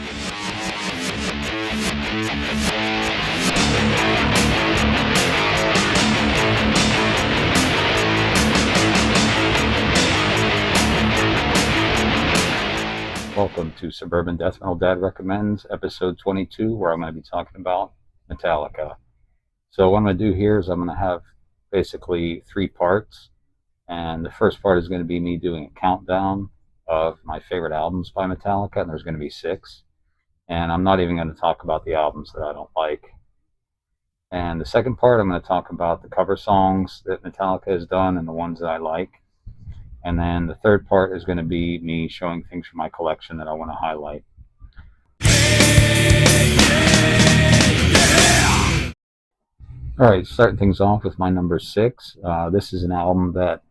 Welcome to Suburban Death Metal Dad Recommends, episode 22, where I'm going to be talking about Metallica. So what I'm going to do here is I'm going to have basically 3 parts, and the first part is going to be me doing a countdown of my favorite albums by Metallica, and there's going to be 6. And I'm not even going to talk about the albums that I don't like. And the second part, I'm going to talk about the cover songs that Metallica has done and the ones that I like. And then the third part is going to be me showing things from my collection that I want to highlight. Alright, starting things off with my number 6. This is an album that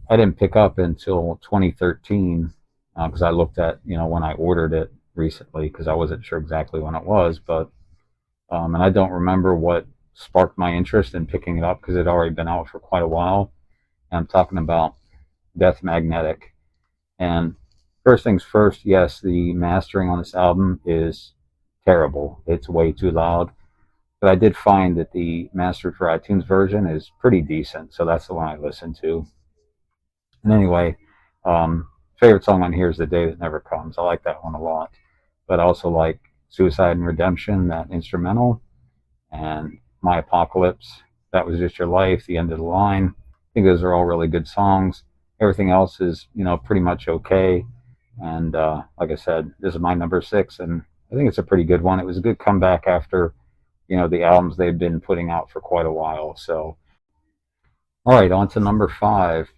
I didn't pick up until 2013 because I looked at, when I ordered it recently because I wasn't sure exactly when it was. But and I don't remember what sparked my interest in picking it up because it had already been out for quite a while. And I'm talking about Death Magnetic. And first things first, yes, the mastering on this album is terrible. It's way too loud. But I did find that the mastered for iTunes version is pretty decent, so that's the one I listened to. And anyway, favorite song on here is The Day That Never Comes. I like that one a lot. But I also like Suicide and Redemption, that instrumental, and My Apocalypse, That Was Just Your Life, The End of the Line. I think those are all really good songs. Everything else is, pretty much okay. And like I said, this is my number 6, and I think it's a pretty good one. It was a good comeback after, the albums they've been putting out for quite a while. So, all right, on to number 5.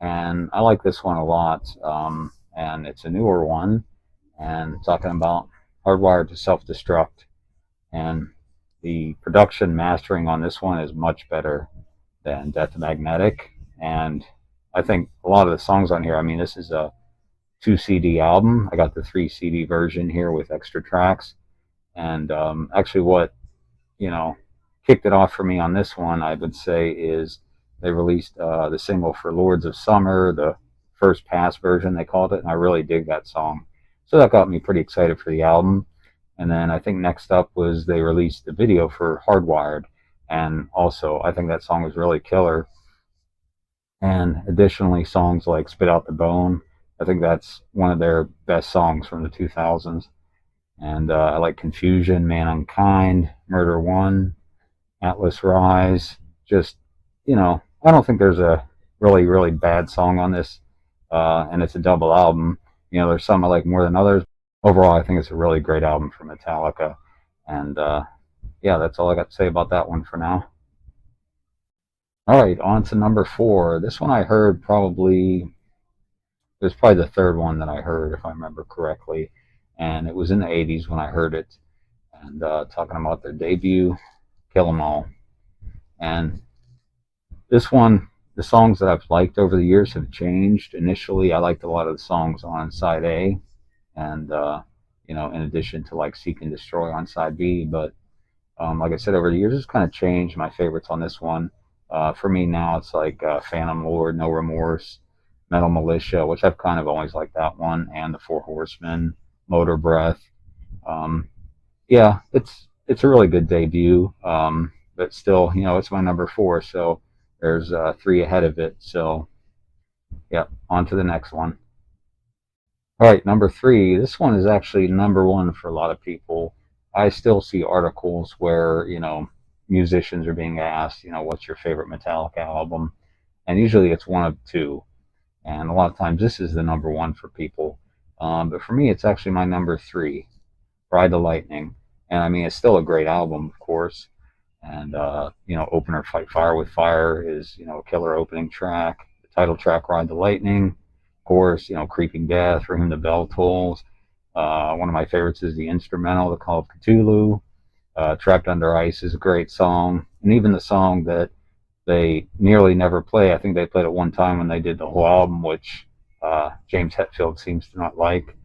And I like this one a lot. And it's a newer one. And talking about Hardwired to Self-Destruct. And the production mastering on this one is much better than Death Magnetic. And I think a lot of the songs on here, this is a 2 CD album. I got the 3 CD version here with extra tracks. And actually what, kicked it off for me on this one, I would say, is they released the single for Lords of Summer, the First Pass version, they called it. And I really dig that song. So that got me pretty excited for the album. And then I think next up was they released the video for Hardwired. And also, I think that song was really killer. And additionally, songs like Spit Out the Bone, I think that's one of their best songs from the 2000s. And I like Confusion, Man Unkind, Murder One, Atlas Rise. Just, I don't think there's a really, really bad song on this. And it's a double album. There's some I like more than others. Overall, I think it's a really great album from Metallica. And yeah, that's all I got to say about that one for now. All right, on to number 4. This one I heard it was probably the third one that I heard, if I remember correctly. And it was in the 80s when I heard it. And talking about their debut, Kill 'Em All. And this one, the songs that I've liked over the years have changed. Initially, I liked a lot of the songs on side A. And, in addition to like Seek and Destroy on side B. But like I said, over the years, it's kind of changed. My favorites on this one. For me now, it's like Phantom Lord, No Remorse, Metal Militia, which I've kind of always liked that one, and the Four Horsemen, Motor Breath. Yeah, it's a really good debut, but still, it's my number 4, so there's 3 ahead of it. So, yeah, on to the next one. All right, number 3. This one is actually number 1 for a lot of people. I still see articles where, musicians are being asked, what's your favorite Metallica album? And usually it's one of 2. And a lot of times this is the number 1 for people. But for me, it's actually my number 3, Ride the Lightning. And it's still a great album, of course. And, opener Fight Fire with Fire is, a killer opening track. The title track, Ride the Lightning. Of course, Creeping Death, For Whom the Bell Tolls. One of my favorites is the instrumental, The Call of Cthulhu. Trapped Under Ice is a great song. And even the song that they nearly never play, I think they played it one time when they did the whole album, which James Hetfield seems to not like,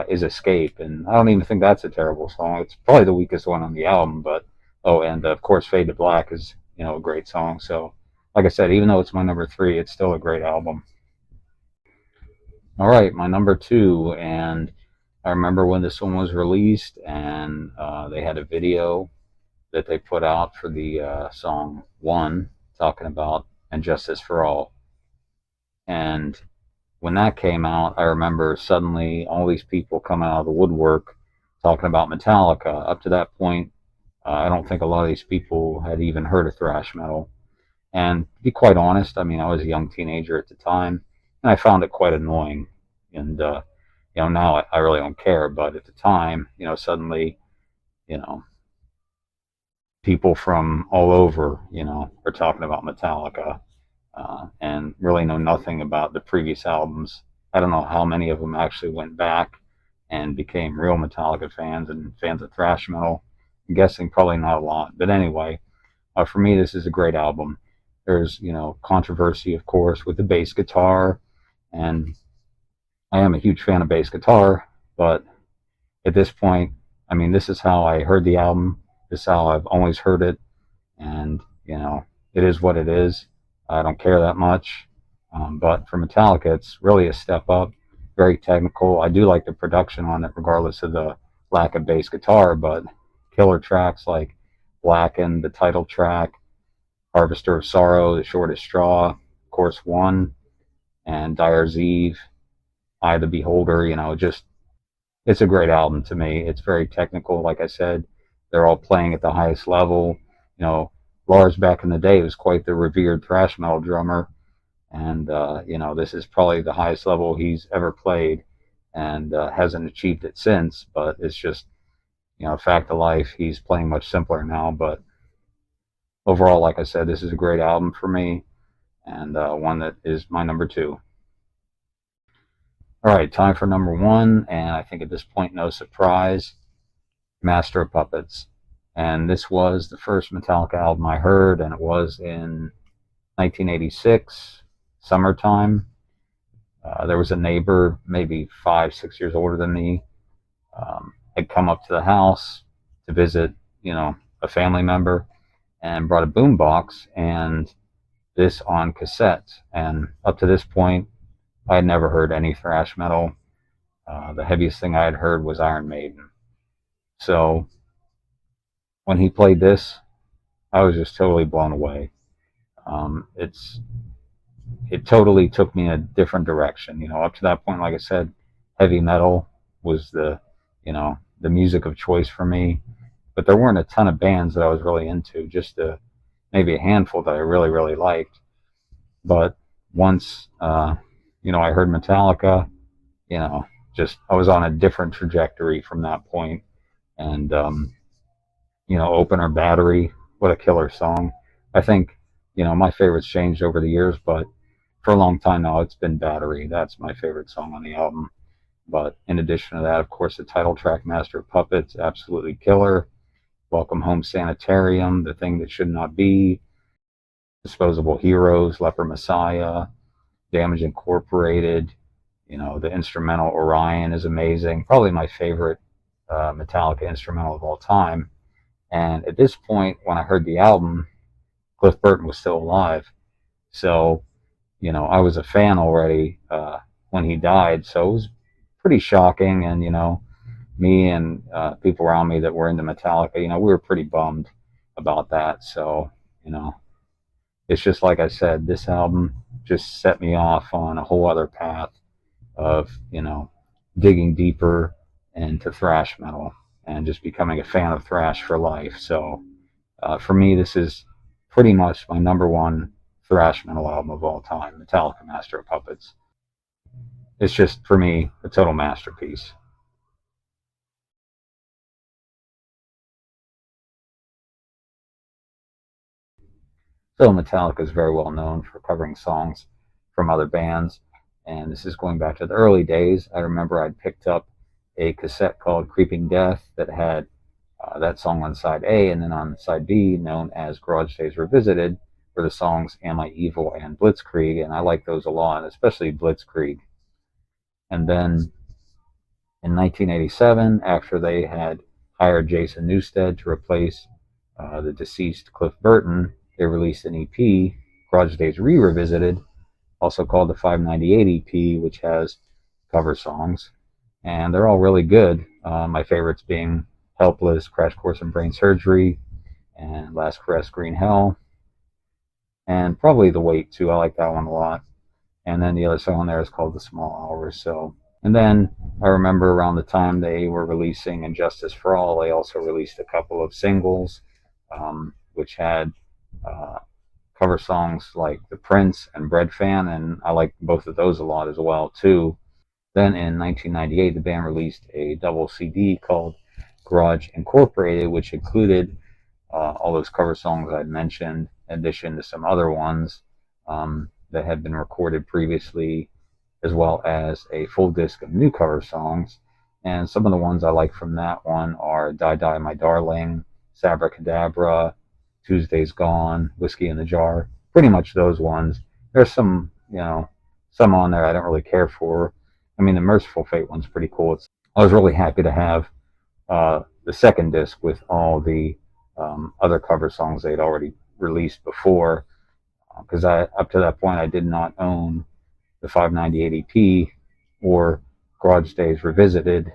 is Escape. And I don't even think that's a terrible song. It's probably the weakest one on the album. But and of course Fade to Black is a great song. So like I said, even though it's my number 3, it's still a great album. All right, my number 2, and I remember when this one was released, and they had a video that they put out for the song One, talking about and Justice for All. And when that came out, I remember suddenly all these people coming out of the woodwork talking about Metallica. Up to that point, I don't think a lot of these people had even heard of thrash metal. And to be quite honest, I mean, I was a young teenager at the time, and I found it quite annoying. And now I really don't care. But at the time, suddenly, you know, people from all over, are talking about Metallica, and really know nothing about the previous albums. I don't know how many of them actually went back and became real Metallica fans and fans of thrash metal. I'm guessing probably not a lot. But anyway, for me, this is a great album. There's, controversy, of course, with the bass guitar, and I am a huge fan of bass guitar, but at this point, I mean, this is how I heard the album. This is how I've always heard it, and it is what it is. I don't care that much. But for Metallica, it's really a step up. Very technical. I do like the production on it, regardless of the lack of bass guitar. But killer tracks like Blackened, the title track, Harvester of Sorrow, The Shortest Straw, of course, One, and Dyer's Eve, Eye of the Beholder. Just it's a great album to me. It's very technical, like I said. They're all playing at the highest level. Lars back in the day was quite the revered thrash metal drummer, and this is probably the highest level he's ever played, and hasn't achieved it since. But it's just a fact of life. He's playing much simpler now, but overall, like I said, this is a great album for me, and one that is my number two. All right, time for number one, and I think at this point, no surprise, Master of Puppets. And this was the first Metallica album I heard, and it was in 1986, summertime. There was a neighbor, maybe 5, 6 years older than me, had come up to the house to visit, a family member, and brought a boombox and this on cassette. And up to this point, I had never heard any thrash metal. The heaviest thing I had heard was Iron Maiden. So when he played this, I was just totally blown away. It totally took me in a different direction. Up to that point, like I said, heavy metal was the music of choice for me. But there weren't a ton of bands that I was really into, just maybe a handful that I really, really liked. But once, I heard Metallica, you know, just I was on a different trajectory from that point. And, Opener Battery, what a killer song. I think, my favorites changed over the years, but for a long time now, it's been Battery. That's my favorite song on the album. But in addition to that, of course, the title track, Master of Puppets, absolutely killer. Welcome Home Sanitarium, The Thing That Should Not Be, Disposable Heroes, Leper Messiah, Damage Incorporated. The instrumental Orion is amazing. Probably my favorite Metallica instrumental of all time. And at this point, when I heard the album, Cliff Burton was still alive. So, I was a fan already when he died. So it was pretty shocking. And, me and people around me that were into Metallica, we were pretty bummed about that. So, it's just like I said, this album just set me off on a whole other path of, digging deeper into thrash metal and just becoming a fan of thrash for life. So for me, this is pretty much my number one thrash metal album of all time, Metallica Master of Puppets. It's just, for me, a total masterpiece. So Metallica is very well known for covering songs from other bands, and this is going back to the early days. I remember I'd picked up a cassette called Creeping Death that had that song on side A, and then on side B, known as Garage Days Revisited, were the songs Am I Evil and Blitzkrieg, and I like those a lot, especially Blitzkrieg. And then in 1987, after they had hired Jason Newsted to replace the deceased Cliff Burton, they released an EP, Garage Days Re-Revisited, also called the 598 EP, which has cover songs. and they're all really good. My favorites being Helpless, Crash Course in Brain Surgery, and Last Caress, Green Hell, and probably The Wait too. I like that one a lot. And then the other song on there is called The Small Hours. So, and then I remember around the time they were releasing Injustice for All, they also released a couple of singles, which had uh, cover songs like The Prince and Bread Fan, and I like both of those a lot as well too. Then in 1998, the band released a double CD called Garage Incorporated, which included all those cover songs I'd mentioned, in addition to some other ones that had been recorded previously, as well as a full disc of new cover songs. And some of the ones I like from that one are Die Die My Darling, Sabracadabra, Tuesday's Gone, Whiskey in the Jar, pretty much those ones. There's some, some on there I don't really care for. I mean, the Merciful Fate one's pretty cool. I was really happy to have the second disc with all the other cover songs they'd already released before, because I up to that point I did not own the 598 EP or Garage Days Revisited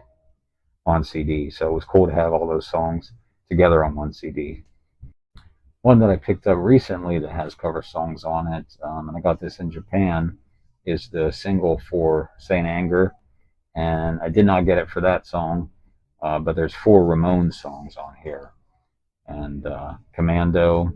on CD, so it was cool to have all those songs together on one CD. One that I picked up recently that has cover songs on it, and I got this in Japan, is the single for Saint Anger, and I did not get it for that song, but there's 4 Ramones songs on here, and Commando,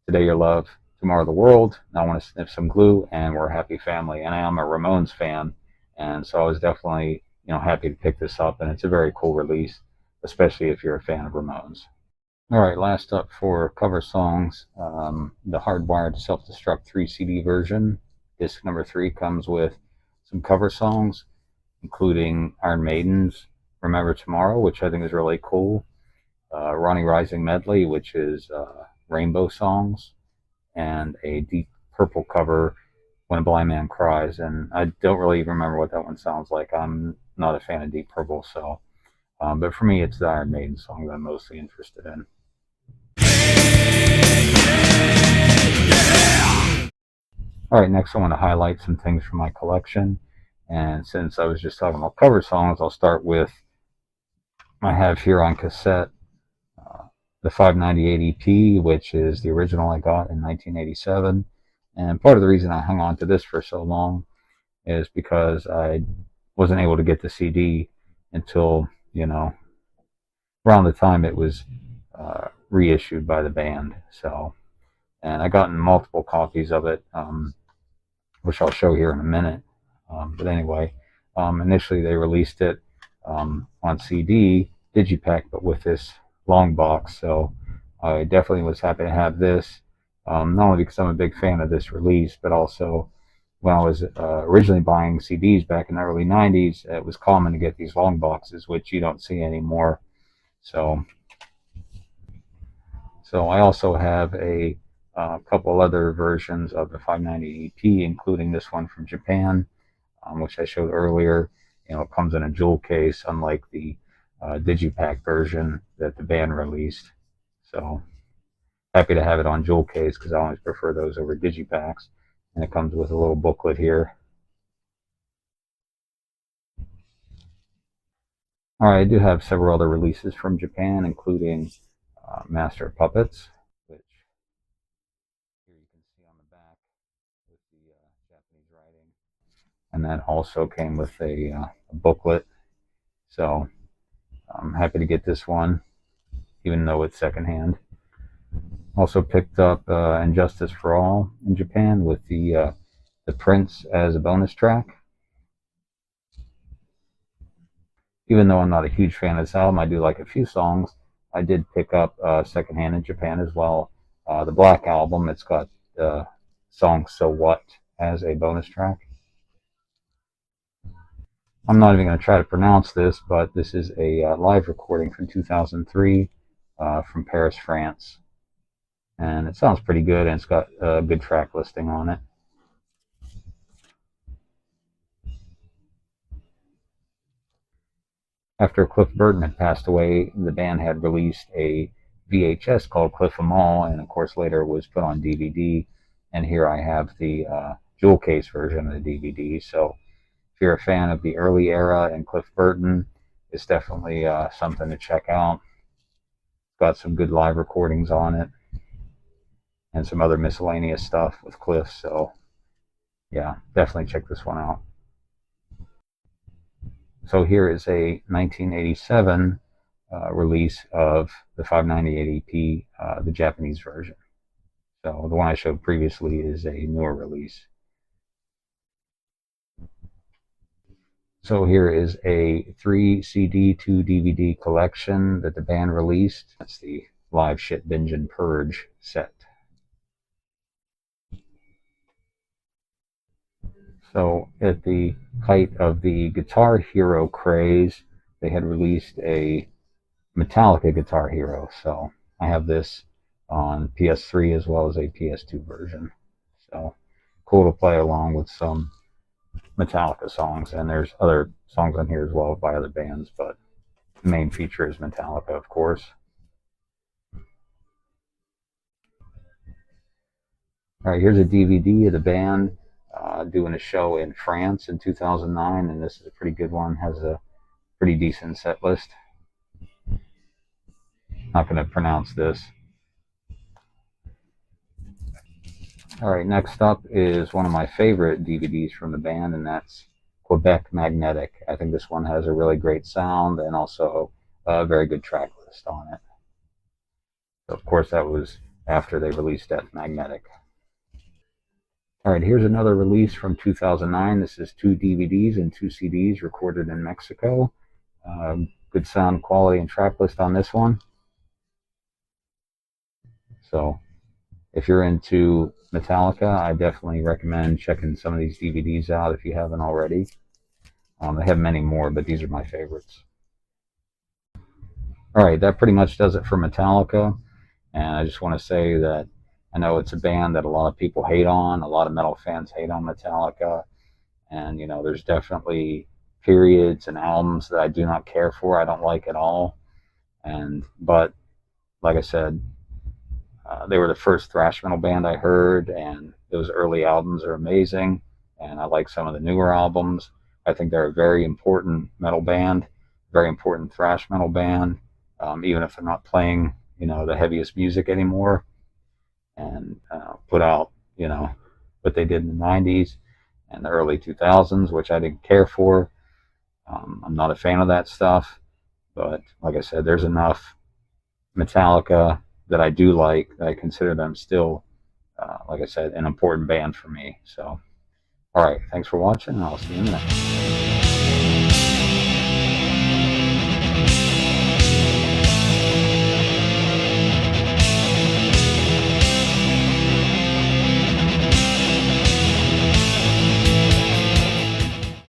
Today Your Love, Tomorrow the World, I Want to Sniff Some Glue, and We're a Happy Family. And I am a Ramones fan, and so I was definitely happy to pick this up, and it's a very cool release, especially if you're a fan of Ramones. All right, last up for cover songs, the Hardwired Self-Destruct 3 CD version. Disc number 3 comes with some cover songs, including Iron Maiden's Remember Tomorrow, which I think is really cool, Ronnie Rising Medley, which is Rainbow Songs, and a Deep Purple cover, When a Blind Man Cries. And I don't really remember what that one sounds like. I'm not a fan of Deep Purple, so but for me, it's the Iron Maiden song that I'm mostly interested in. All right, next I want to highlight some things from my collection. And since I was just talking about cover songs, I'll start with, I have here on cassette the 598 EP, which is the original I got in 1987. And part of the reason I hung on to this for so long is because I wasn't able to get the CD until, around the time it was reissued by the band. So, and I gotten multiple copies of it, which I'll show here in a minute. But anyway, initially they released it on CD, Digipack, but with this long box. So I definitely was happy to have this, not only because I'm a big fan of this release, but also when I was originally buying CDs back in the early 90s, it was common to get these long boxes, which you don't see anymore. So I also have a couple other versions of the 590 EP, including this one from Japan, which I showed earlier. It comes in a jewel case, unlike the Digipack version that the band released. So happy to have it on jewel case because I always prefer those over Digipacks. And it comes with a little booklet here. All right, I do have several other releases from Japan, including Master of Puppets, which here you can see on the back with the Japanese writing. And that also came with a booklet. So I'm happy to get this one, even though it's secondhand. Also picked up Injustice for All in Japan with the Prince as a bonus track. Even though I'm not a huge fan of this album, I do like a few songs. I did pick up secondhand in Japan as well. The Black Album, it's got the song So What as a bonus track. I'm not even going to try to pronounce this, but this is a live recording from 2003 from Paris, France. And it sounds pretty good, and it's got a good track listing on it. After Cliff Burton had passed away, the band had released a VHS called Cliff 'Em All, and of course later was put on DVD. And here I have the jewel case version of the DVD. So if you're a fan of the early era and Cliff Burton, it's definitely something to check out. It's got some good live recordings on it and some other miscellaneous stuff with Cliff. So yeah, definitely check this one out. So here is a 1987 release of the 598 EP, the Japanese version. So the one I showed previously is a newer release. So here is a 3 CD, 2 DVD collection that the band released. That's the Live Shit Binge and Purge set. So at the height of the Guitar Hero craze, they had released a Metallica Guitar Hero. So I have this on PS3 as well as a PS2 version. So cool to play along with some Metallica songs, and there's other songs on here as well by other bands, but the main feature is Metallica, of course. All right, here's a DVD of the band doing a show in France in 2009, and this is a pretty good one. Has a pretty decent set list. Not going to pronounce this. All right, next up is one of my favorite DVDs from the band, and that's Quebec Magnetic. I think this one has a really great sound and also a very good track list on it. So of course, that was after they released Death Magnetic. All right, here's another release from 2009. This is 2 DVDs and 2 CDs recorded in Mexico. Good sound quality and track list on this one. So if you're into Metallica, I definitely recommend checking some of these DVDs out if you haven't already. They have many more, but these are my favorites. All right, that pretty much does it for Metallica. And I just want to say that I know it's a band that a lot of people hate on. A lot of metal fans hate on Metallica. And, you know, there's definitely periods and albums that I do not care for. I don't like at all. But like I said, they were the first thrash metal band I heard, and those early albums are amazing. And I like some of the newer albums. I think they're a very important metal band, very important thrash metal band, even if they're not playing, you know, the heaviest music anymore. And put out, you know, what they did in the 90s and the early 2000s, which I didn't care for. I'm not a fan of that stuff. But like I said, there's enough Metallica that I do like that I consider them still, like I said, an important band for me. So, all right, thanks for watching, and I'll see you in the next.